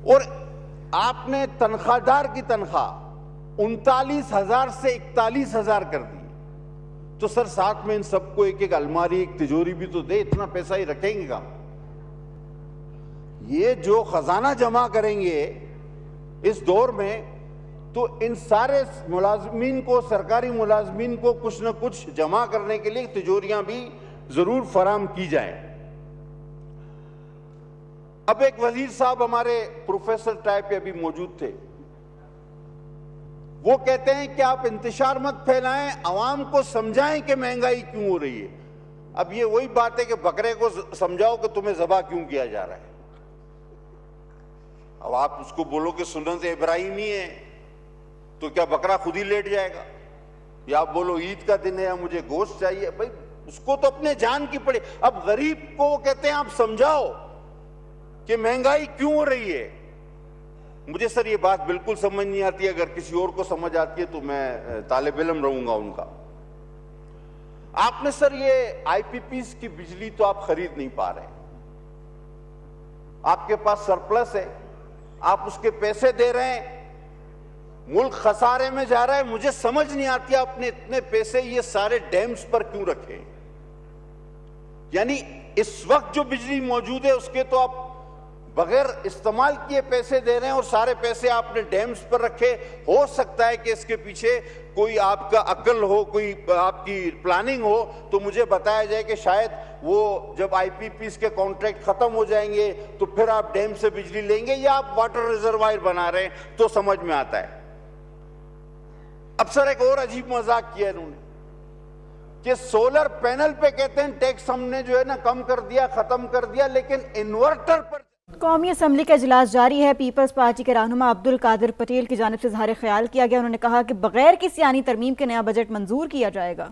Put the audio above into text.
اور آپ نے تنخواہ دار کی تنخواہ 39,000 سے 41,000 کر دی، تو سر ساتھ میں ان سب کو ایک ایک الماری ایک تجوری بھی تو دے، اتنا پیسہ ہی رکھیں گے کہاں؟ یہ جو خزانہ جمع کریں گے اس دور میں، تو ان سارے ملازمین کو، سرکاری ملازمین کو کچھ نہ کچھ جمع کرنے کے لیے تجوریاں بھی ضرور فراہم کی جائیں۔ اب ایک وزیر صاحب ہمارے پروفیسر ٹائپ پہ ابھی موجود تھے، وہ کہتے ہیں کہ آپ انتشار مت پھیلائیں، عوام کو سمجھائیں کہ مہنگائی کیوں ہو رہی ہے۔ اب یہ وہی بات ہے کہ بکرے کو سمجھاؤ کہ تمہیں ذبح کیوں کیا جا رہا ہے۔ اب آپ اس کو بولو کہ سنت ابراہیمی ہے تو کیا بکرا خود ہی لیٹ جائے گا؟ یا آپ بولو عید کا دن ہے یا مجھے گوشت چاہیے، بھائی اس کو تو اپنے جان کی پڑے۔ اب غریب کو وہ کہتے ہیں آپ سمجھاؤ کہ مہنگائی کیوں ہو رہی ہے۔ مجھے سر یہ بات بالکل سمجھ نہیں آتی، اگر کسی اور کو سمجھ آتی ہے تو میں طالب علم رہوں گا ان کا۔ آپ نے سر یہ آئی پی پیز کی بجلی تو آپ خرید نہیں پا رہے، آپ کے پاس سرپلس ہے، آپ اس کے پیسے دے رہے ہیں، ملک خسارے میں جا رہا ہے۔ مجھے سمجھ نہیں آتی آپ نے اتنے پیسے یہ سارے ڈیمز پر کیوں رکھے؟ یعنی اس وقت جو بجلی موجود ہے اس کے تو آپ بغیر استعمال کیے پیسے دے رہے ہیں، اور سارے پیسے آپ نے ڈیمز پر رکھے۔ ہو سکتا ہے کہ اس کے پیچھے کوئی آپ کا عقل ہو، کوئی آپ کی پلاننگ ہو، تو مجھے بتایا جائے کہ شاید وہ جب آئی پی پیز کے کانٹریکٹ ختم ہو جائیں گے تو پھر آپ ڈیم سے بجلی لیں گے، یا آپ واٹر ریزروائر بنا رہے ہیں تو سمجھ میں آتا ہے۔ اب سر ایک اور عجیب مذاق کیا انہوں نے کہ سولر پینل پہ کہتے ہیں ٹیکس ہم نے جو ہے نا کم کر دیا، ختم کر دیا، لیکن انورٹر پر۔ قومی اسمبلی کا اجلاس جاری ہے۔ پیپلز پارٹی کے رہنما عبدالقادر پٹیل کی جانب سے اظہار خیال کیا گیا۔ انہوں نے کہا کہ بغیر کسی آئینی ترمیم کے نیا بجٹ منظور کیا جائے گا۔